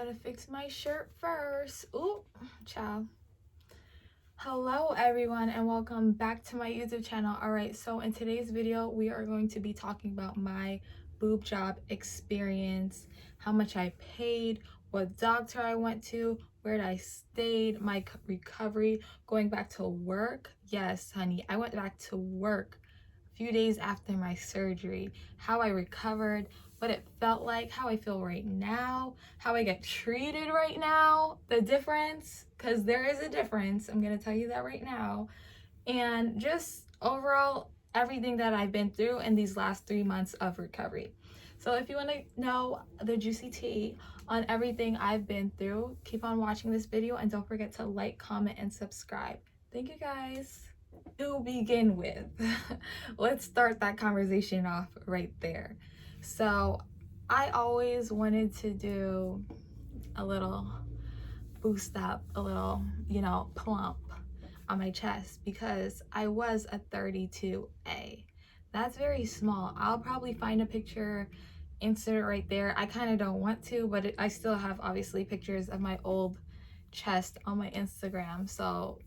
gotta fix my shirt first. Ooh, ciao. Hello everyone and welcome back to my YouTube channel. Alright, so in today's video we are going to be talking about my boob job experience, how much I paid, what doctor I went to, where I stayed, my recovery, going back to work. Yes, honey, I went back to work a few days after my surgery, how I recovered, what it felt like, how I feel right now, how I get treated right now, the difference, because there is a difference. I'm going to tell you that right now. And just overall, everything that I've been through in these last 3 months of recovery. So if you want to know the juicy tea on everything I've been through, keep on watching this video and don't forget to like, comment, and subscribe. Thank you guys. To begin with, let's start that conversation off right there. So I always wanted to do a little boost up, a little, plump on my chest because I was a 32A. That's very small. I'll probably find a picture, insert it right there. I kind of don't want to, but I still have obviously pictures of my old chest on my Instagram. So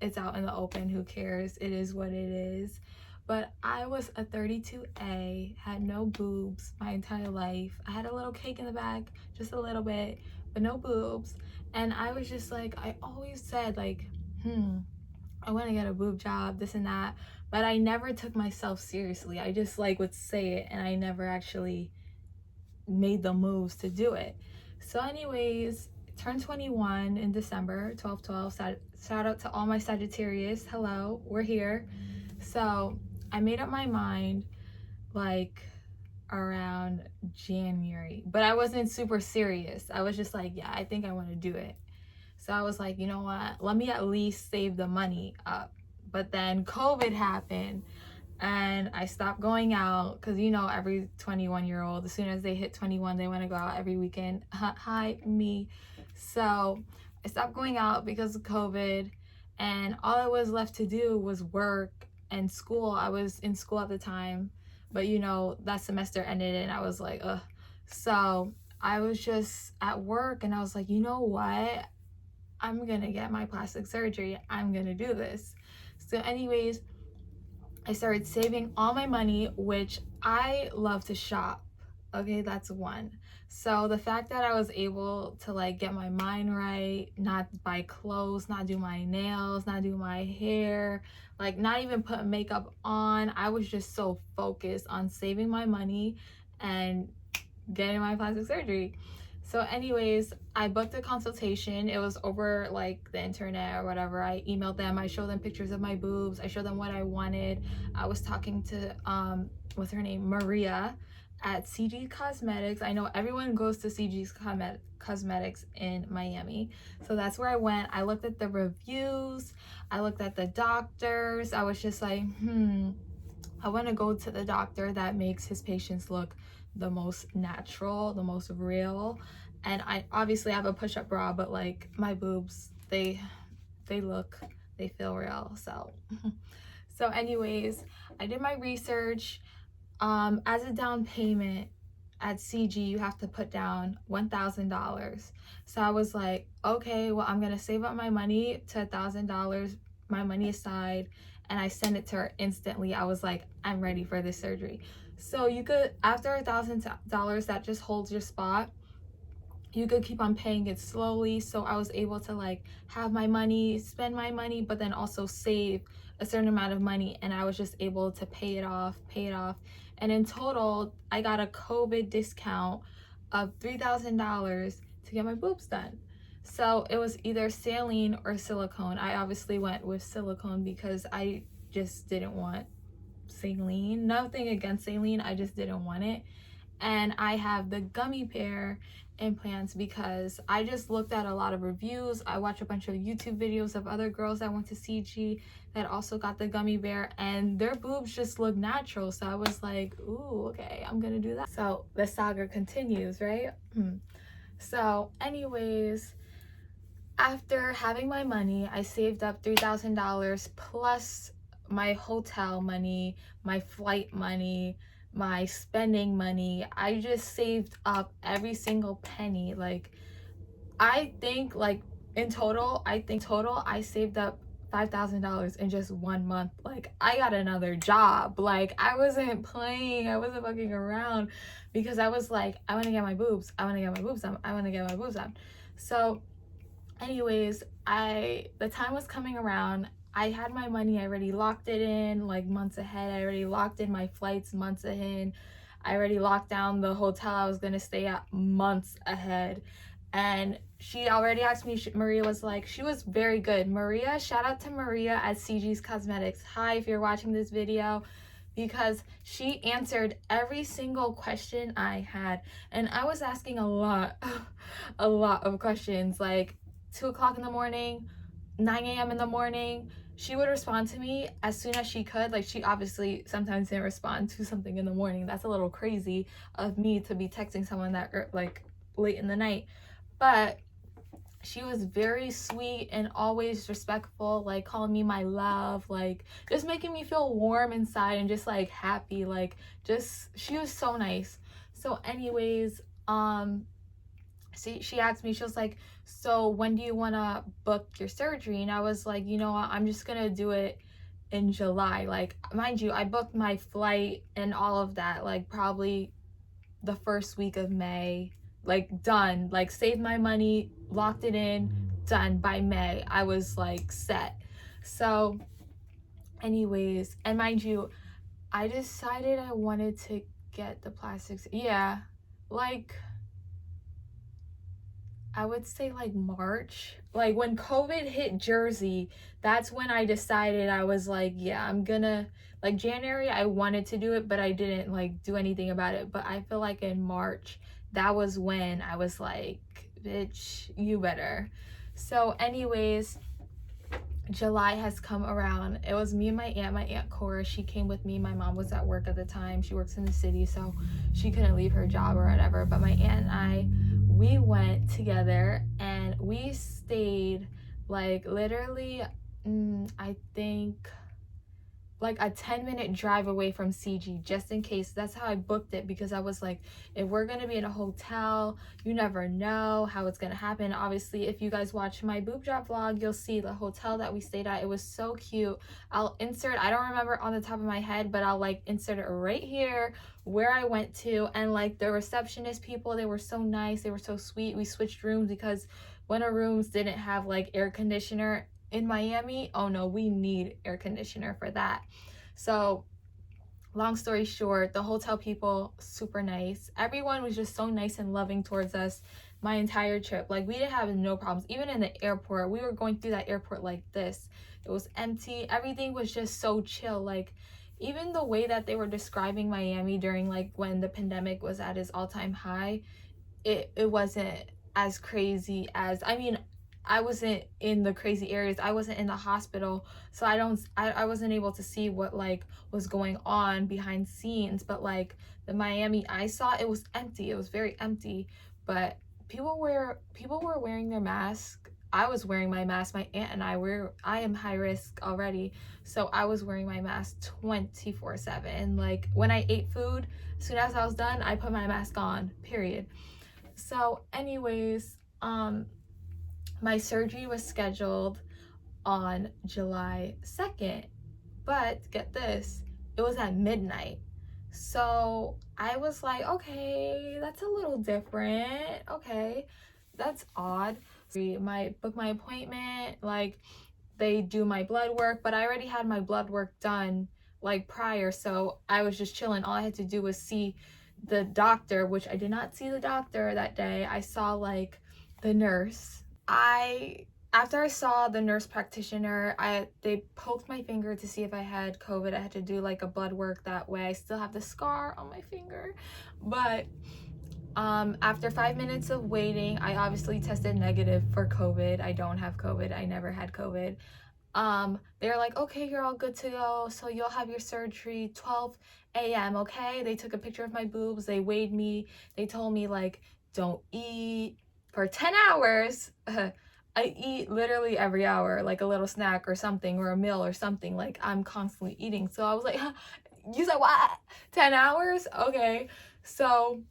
it's out in the open, who cares? It is what it is. But I was a 32A, had no boobs my entire life. I had a little cake in the back, just a little bit, but no boobs. And I was just like, I always said like, I want to get a boob job, this and that. But I never took myself seriously. I just like would say it and I never actually made the moves to do it. So anyways, turned 21 in December, 12/12. Shout out to all my Sagittarius. Hello, we're here. So I made up my mind like around January, but I wasn't super serious. I was just like, yeah, I think I want to do it. So I was like, you know what? Let me at least save the money up. But then COVID happened and I stopped going out because every 21-year-old, as soon as they hit 21, they want to go out every weekend. Hi, me. So I stopped going out because of COVID, and all I was left to do was work and school. I was in school at the time, but that semester ended and I was like, ugh. So I was just at work and I was like, you know what? I'm gonna get my plastic surgery. I'm gonna do this. So anyways, I started saving all my money, which I love to shop. Okay, that's one. So the fact that I was able to like get my mind right, not buy clothes, not do my nails, not do my hair, like not even put makeup on. I was just so focused on saving my money and getting my plastic surgery. So anyways, I booked a consultation. It was over like the internet or whatever. I emailed them. I showed them pictures of my boobs. I showed them what I wanted. I was talking to what's her name, Maria at CG Cosmetics. I know everyone goes to CG's Cosmetics in Miami. So that's where I went. I looked at the reviews. I looked at the doctors. I was just like, I want to go to the doctor that makes his patients look the most natural, the most real. And I obviously have a push-up bra, but like my boobs, they feel real. So anyways, I did my research. As a down payment at CG, you have to put down $1,000. So I was like, okay, well, I'm gonna save up my money to $1,000, my money aside, and I sent it to her instantly. I was like, I'm ready for this surgery. So you could, after $1,000 that just holds your spot, you could keep on paying it slowly. So I was able to like have my money, spend my money, but then also save a certain amount of money, and I was just able to pay it off. And in total, I got a COVID discount of $3,000 to get my boobs done. So it was either saline or silicone. I obviously went with silicone because I just didn't want saline. Nothing against saline, I just didn't want it. And I have the gummy bear implants because I just looked at a lot of reviews. I watched a bunch of YouTube videos of other girls that went to CG that also got the gummy bear, and their boobs just look natural. So I was like, ooh, okay, I'm gonna do that. So the saga continues, right? So anyways, after having my money, I saved up $3,000 plus my hotel money, my flight money, my spending money. I just saved up every single penny. Like I think like in total, I saved up $5,000 in just 1 month. Like I got another job. Like I wasn't playing. I wasn't fucking around because I was like, I want to get my boobs. I want to get my boobs done. I want to get my boobs done. So, anyways, the time was coming around. I had my money. I already locked it in like months ahead. I already locked in my flights months ahead. I already locked down the hotel I was gonna stay at months ahead. And she already asked me, Maria was like, she was very good. Maria, shout out to Maria at CG's Cosmetics. Hi, if you're watching this video, because she answered every single question I had. And I was asking a lot of questions, like 2 o'clock in the morning, 9 a.m. in the morning. She would respond to me as soon as she could. Like, she obviously sometimes didn't respond to something in the morning. That's a little crazy of me to be texting someone that like late in the night. But she was very sweet and always respectful, like calling me my love, like just making me feel warm inside and just like happy. Like, just, she was so nice. So anyways, she asked me, she was like, so when do you want to book your surgery? And I was like, you know what, I'm just gonna do it in July. Like, mind you, I booked my flight and all of that like probably the first week of May. Like, done, like saved my money, locked it in, done by May. I was like set. So anyways, and mind you, I decided I wanted to get the plastics, yeah, like I would say like March, like when COVID hit Jersey. That's when I decided. I was like, yeah, I'm gonna, like January I wanted to do it, but I didn't like do anything about it. But I feel like in March, that was when I was like, bitch, you better. So anyways, July has come around. It was me and my aunt Cora. She came with me. My mom was at work at the time. She works in the city, so she couldn't leave her job or whatever. But my aunt and I, we went together and we stayed like literally, I think like a 10-minute drive away from CG, just in case. That's how I booked it, because I was like, if we're gonna be in a hotel, you never know how it's gonna happen. Obviously, if you guys watch my boob drop vlog, you'll see the hotel that we stayed at. It was so cute. I'll insert, I don't remember on the top of my head, but I'll like insert it right here where I went to. And like the receptionist people, they were so nice, they were so sweet. We switched rooms because one of rooms didn't have like air conditioner. In Miami, oh no, we need air conditioner for that. So long story short, the hotel people, super nice. Everyone was just so nice and loving towards us my entire trip. Like, we didn't have no problems. Even in the airport, we were going through that airport like this. It was empty. Everything was just so chill. Like, even the way that they were describing Miami during like when the pandemic was at its all-time high, it wasn't as crazy as, I mean, I wasn't in the crazy areas. I wasn't in the hospital, so I wasn't able to see what like was going on behind scenes. But like the Miami I saw, it was empty. It was very empty. But people were wearing their mask. I was wearing my mask. My aunt and I am high risk already, so I was wearing my mask 24/7. Like, when I ate food, as soon as I was done, I put my mask on, period. So anyways, my surgery was scheduled on July 2nd, but get this, it was at midnight. So I was like, okay, that's a little different. Okay, that's odd. Book my appointment, like they do my blood work, but I already had my blood work done like prior, so I was just chilling. All I had to do was see the doctor, which I did not see the doctor that day. I saw like the nurse. After I saw the nurse practitioner, they poked my finger to see if I had COVID. I had to do like a blood work that way. I still have the scar on my finger, but after 5 minutes of waiting, I obviously tested negative for COVID. I don't have COVID. I never had COVID. They're like, okay, you're all good to go, so you'll have your surgery 12 a.m. Okay, they took a picture of my boobs, they weighed me, they told me like, don't eat for 10 hours. I eat literally every hour, like a little snack or something, or a meal or something. Like, I'm constantly eating. So I was like, you said what, 10 hours? Okay. So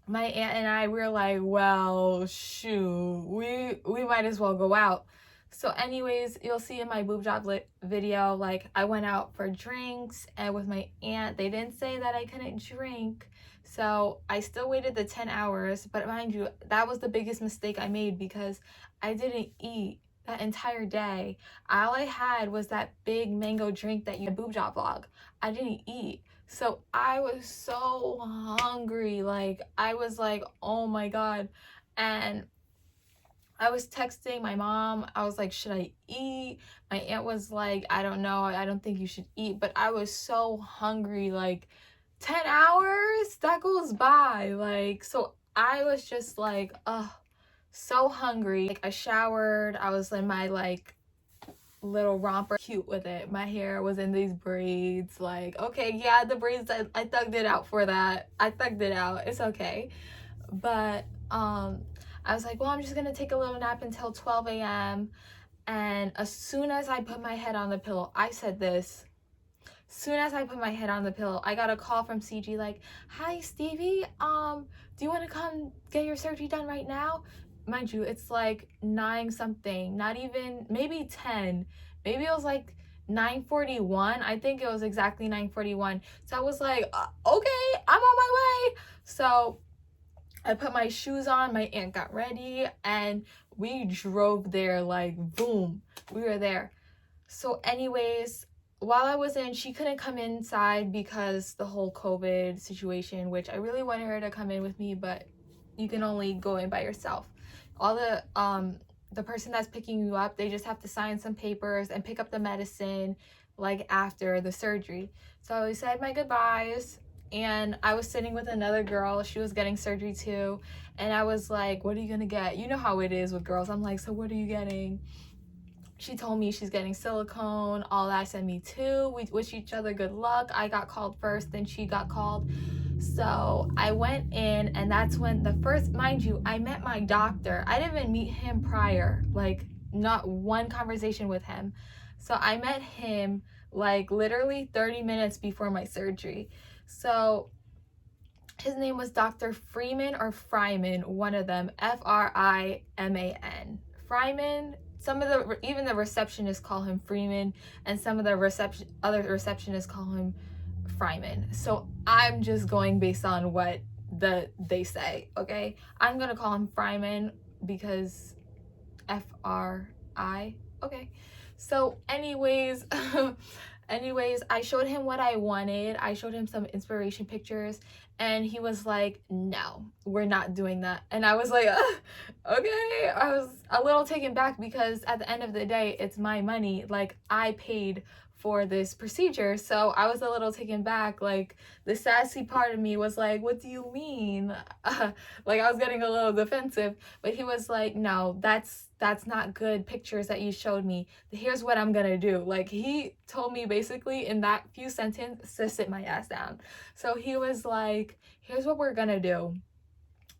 my aunt and I were like, well, shoot, we might as well go out. So anyways, you'll see in my boob job video, like I went out for drinks and with my aunt. They didn't say that I couldn't drink. So I still waited the 10 hours, but mind you, that was the biggest mistake I made because I didn't eat that entire day. All I had was that big mango drink that you boob job vlog. I didn't eat. So I was so hungry. Like I was like, oh my God. And I was texting my mom. I was like, should I eat? My aunt was like, I don't know. I don't think you should eat. But I was so hungry. Like 10 hours? That goes by. Like, so I was just like, so hungry. Like I showered. I was in my like little romper, cute with it. My hair was in these braids. Like, okay, yeah, the braids, I thugged it out for that. I thugged it out. It's okay. But I was like, well, I'm just gonna take a little nap until 12 a.m. And as soon as I put my head on the pillow, I said this. As soon as I put my head on the pillow, I got a call from CG like, hi Stevie, do you want to come get your surgery done right now? Mind you, it's like 9 something, not even, maybe 10. Maybe it was like 9:41. I think it was exactly 9:41. So I was like, okay, I'm on my way. So I put my shoes on, my aunt got ready, and we drove there like boom. We were there. So anyways, while I was in, she couldn't come inside because the whole COVID situation, which I really wanted her to come in with me, but you can only go in by yourself. All the person that's picking you up, they just have to sign some papers and pick up the medicine like after the surgery. So I said my goodbyes, and I was sitting with another girl. She was getting surgery too, and I was like, what are you gonna get? You know how it is with girls. I'm like, so what are you getting? She told me she's getting silicone, all that. I said me too. We wish each other good luck. I got called first, then she got called. So I went in, and that's when the first, mind you, I met my doctor. I didn't even meet him prior, like not one conversation with him. So I met him like literally 30 minutes before my surgery. So his name was Dr. Freeman or Fryman, one of them, Friman. Fryman. Some of the, even the receptionists call him Freeman, and some of the other receptionists call him Fryman. So I'm just going based on what they say, okay? I'm gonna call him Fryman because Fri. Okay. So anyways, I showed him what I wanted. I showed him some inspiration pictures, and he was like, no, we're not doing that. And I was like, okay. I was a little taken back because at the end of the day, it's my money. Like I paid for this procedure. So I was a little taken back. Like the sassy part of me was like, what do you mean? Like I was getting a little defensive, but he was like, no, that's not good pictures that you showed me. Here's what I'm gonna do. Like he told me basically in that few sentences to sit my ass down. So he was like, here's what we're gonna do.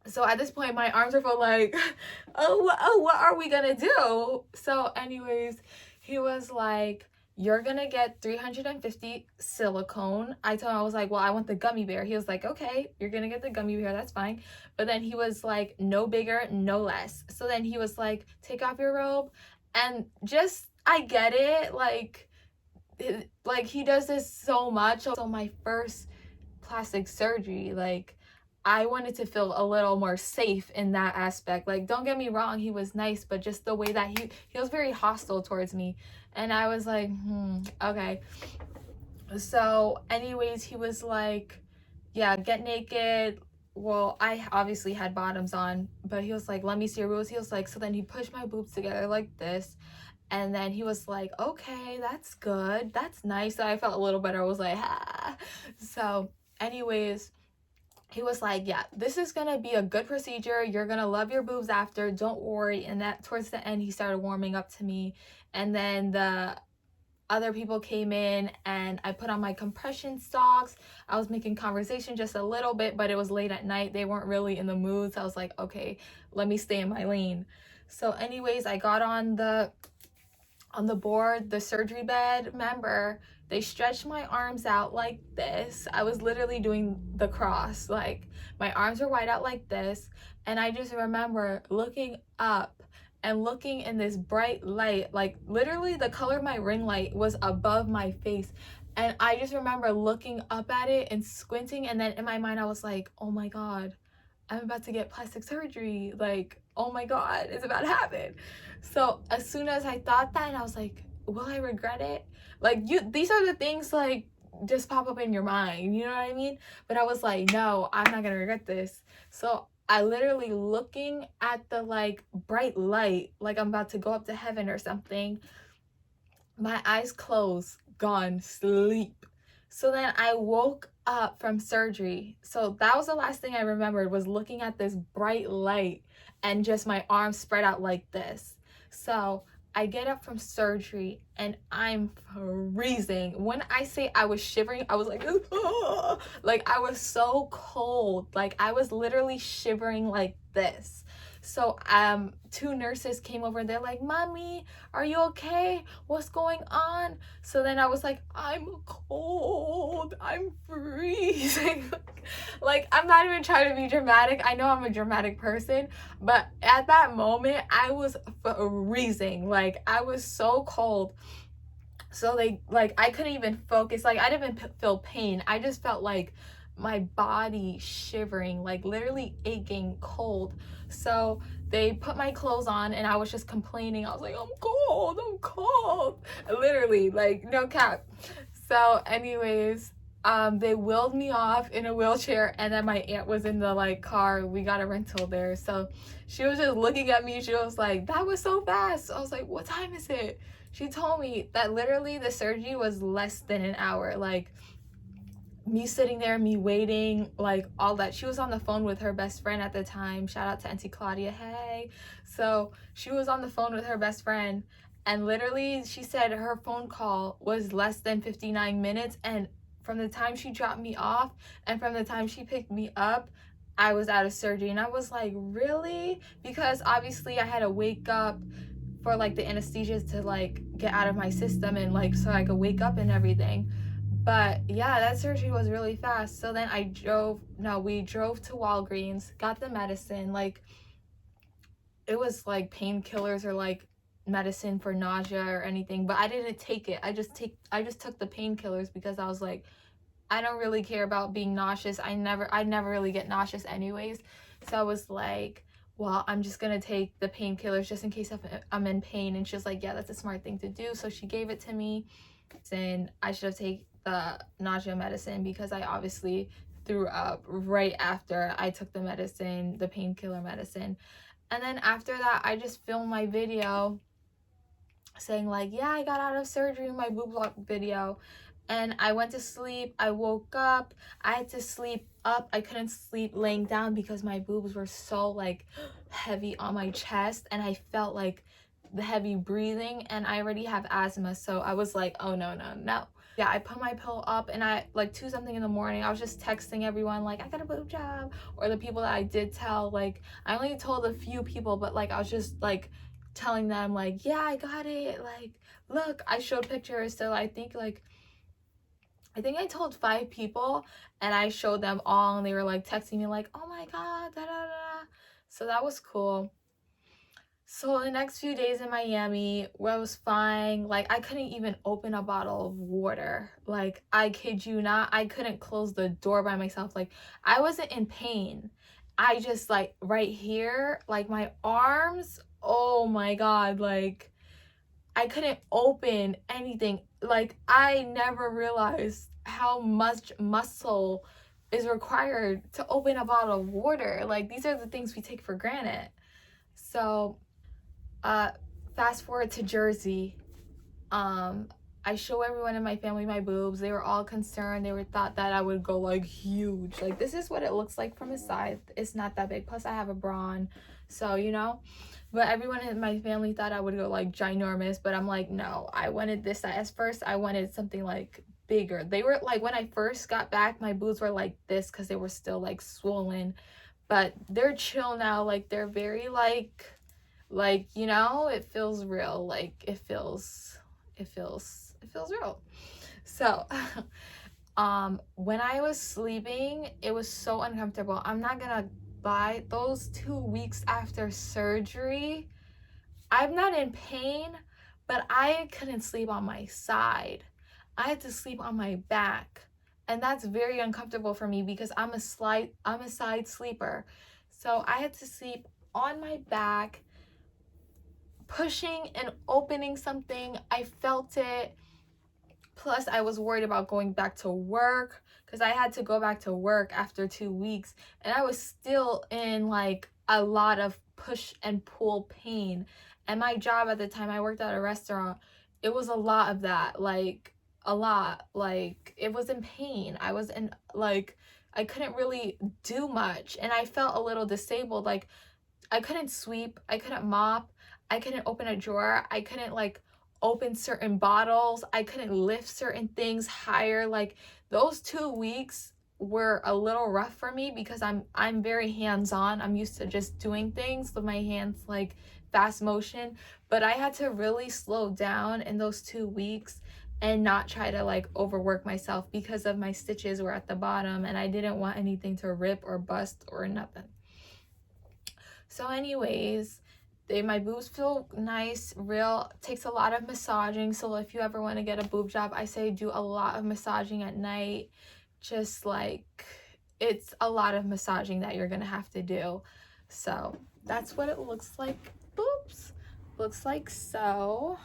So at this point, my arms are full like, oh, what are we gonna do? So anyways, he was like, you're gonna get 350 silicone. I told him, I was like, well, I want the gummy bear. He was like, okay, you're gonna get the gummy bear, that's fine. But then he was like, no bigger, no less. So then he was like, take off your robe. And just, I get it, like he does this so much. So my first plastic surgery, like I wanted to feel a little more safe in that aspect. Like, don't get me wrong, he was nice, but just the way that he was very hostile towards me. And I was like, okay. So anyways, he was like, yeah, get naked. Well, I obviously had bottoms on, but he was like, let me see your boobs. He was like, so then he pushed my boobs together like this. And then he was like, okay, that's good. That's nice. So I felt a little better. I was like, ah. So anyways, he was like, yeah, this is gonna be a good procedure. You're gonna love your boobs after, don't worry. And that towards the end, he started warming up to me. And then the other people came in, and I put on my compression socks. I was making conversation just a little bit, but it was late at night. They weren't really in the mood. So I was like, okay, let me stay in my lane. So anyways, I got on the board, the surgery bed. Remember, They stretched my arms out like this. I was literally doing the cross. Like, my arms were wide out like this. And I just remember looking up and looking in this bright light. Like, literally, the color of my ring light was above my face. And I just remember looking up at it and squinting. And then in my mind, I was like, oh my God, I'm about to get plastic surgery. Like, oh my God, it's about to happen. So as soon as I thought that, and I was like, will I regret it? Like, these are the things like just pop up in your mind, you know what I mean? But I was like, no, I'm not gonna regret this. So I literally looking at the like bright light, like I'm about to go up to heaven or something. My eyes closed, gone, sleep. So then I woke up from surgery. So that was the last thing I remembered, was looking at this bright light and just my arms spread out like this. So I get up from surgery and I'm freezing. When I say I was shivering, I was like, like I was so cold. Like I was literally shivering like this. So two nurses came over and they're like, Mommy, are you okay? What's going on? So then I was like, I'm cold, I'm freezing. Like, I'm not even trying to be dramatic. I know I'm a dramatic person, but at that moment I was freezing. Like, I was so cold. So they, like, I couldn't even focus. Like, I didn't even feel pain. I just felt like my body shivering, like literally aching, cold. So they put my clothes on and I was just complaining. I was like, I'm cold, literally, like, no cap. So anyways, they wheeled me off in a wheelchair, and then my aunt was in the like car. We got a rental there, so she was just looking at me. She was like, that was so fast. I was like, what time is it? She told me that literally the surgery was less than an hour. Like, me sitting there, me waiting, like all that. She was on the phone with her best friend at the time. Shout out to Auntie Claudia, hey. So she was on the phone with her best friend, and literally she said her phone call was less than 59 minutes, and from the time she dropped me off and from the time she picked me up, I was out of surgery. And I was like, really? Because obviously I had to wake up for like the anesthesia to like get out of my system, and like so I could wake up and everything. But yeah, that surgery was really fast. So then we drove to Walgreens, got the medicine. Like, it was like painkillers or like medicine for nausea or anything, but I didn't take it. I just took the painkillers because I was like, I don't really care about being nauseous. I never really get nauseous anyways. So I was like, well, I'm just gonna take the painkillers just in case I'm in pain. And she was like, yeah, that's a smart thing to do. So she gave it to me. And I should have taken the nausea medicine because I obviously threw up right after I took the medicine, the painkiller medicine. And then after that, I just filmed my video saying like, yeah, I got out of surgery, my boob vlog video. And I went to sleep. I woke up. I had to sleep up. I couldn't sleep laying down because my boobs were so like heavy on my chest, and I felt like the heavy breathing, and I already have asthma. So I was like, oh no. Yeah, I put my pillow up, and I like 2 something in the morning, I was just texting everyone like, I got a boob job. Or the people that I did tell, like I only told a few people, but like I was just like telling them like, yeah, I got it. Like, look, I showed pictures. So I think I told 5 people, and I showed them all, and they were like texting me like, oh my God, da da da. So that was cool. So the next few days in Miami, where I was fine, like I couldn't even open a bottle of water. Like, I kid you not, I couldn't close the door by myself. Like, I wasn't in pain. I just like right here, like my arms, oh my God, like I couldn't open anything. Like, I never realized how much muscle is required to open a bottle of water. Like, these are the things we take for granted. So fast forward to Jersey. I show everyone in my family my boobs. They were all concerned. They were thought that I would go like huge. Like, this is what it looks like from the side. It's not that big. Plus I have a bra on, so you know. But everyone in my family thought I would go like ginormous, but I'm like, no, I wanted this size. First I wanted something like bigger. They were like, when I first got back, my boobs were like this because they were still like swollen, but they're chill now. Like, they're very like you know, it feels real. Like, it feels real. So when I was sleeping, it was so uncomfortable. I'm not gonna lie, those 2 weeks after surgery, I'm not in pain, but I couldn't sleep on my side. I had to sleep on my back. And that's very uncomfortable for me because I'm a side sleeper. So I had to sleep on my back, pushing and opening something. I felt it. Plus, I was worried about going back to work because I had to go back to work after 2 weeks, and I was still in like a lot of push and pull pain. And my job at the time, I worked at a restaurant, it was a lot of that, like a lot. Like it was in pain. I was in like, I couldn't really do much, and I felt a little disabled. Like I couldn't sweep, I couldn't mop, I couldn't open a drawer, I couldn't like open certain bottles, I couldn't lift certain things higher. Like those 2 weeks were a little rough for me because I'm very hands-on. I'm used to just doing things with my hands, like fast motion, but I had to really slow down in those 2 weeks and not try to like overwork myself because of my stitches were at the bottom and I didn't want anything to rip or bust or nothing. So anyways, my boobs feel nice, real, takes a lot of massaging. So if you ever want to get a boob job, I say do a lot of massaging at night. Just like, it's a lot of massaging that you're gonna have to do. So that's what it looks like. Boobs looks like so.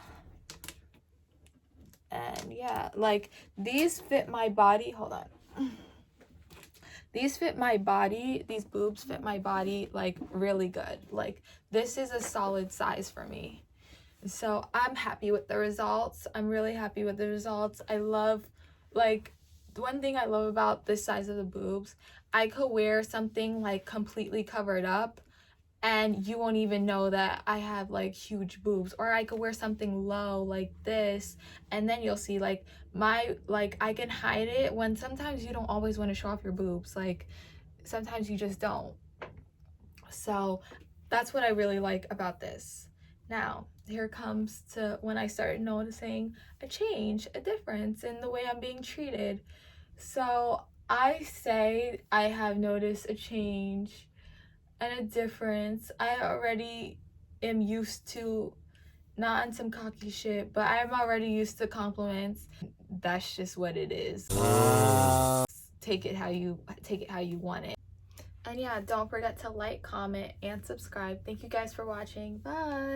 And yeah, like these fit my body. Hold on. These fit my body, these boobs fit my body like really good. Like this is a solid size for me. So I'm happy with the results. I'm really happy with the results. I love, like, one thing I love about this size of the boobs, I could wear something like completely covered up and you won't even know that I have like huge boobs. Or I could wear something low like this and then you'll see like my, like I can hide it when sometimes you don't always want to show off your boobs. Like sometimes you just don't. So that's what I really like about this. Now here comes to when I started noticing a change, a difference in the way I'm being treated. So I say I have noticed a change and a difference. I already am used to, not on some cocky shit, but I'm already used to compliments. That's just what it is. Take it how you want it. And yeah, don't forget to like, comment, and subscribe. Thank you guys for watching. Bye.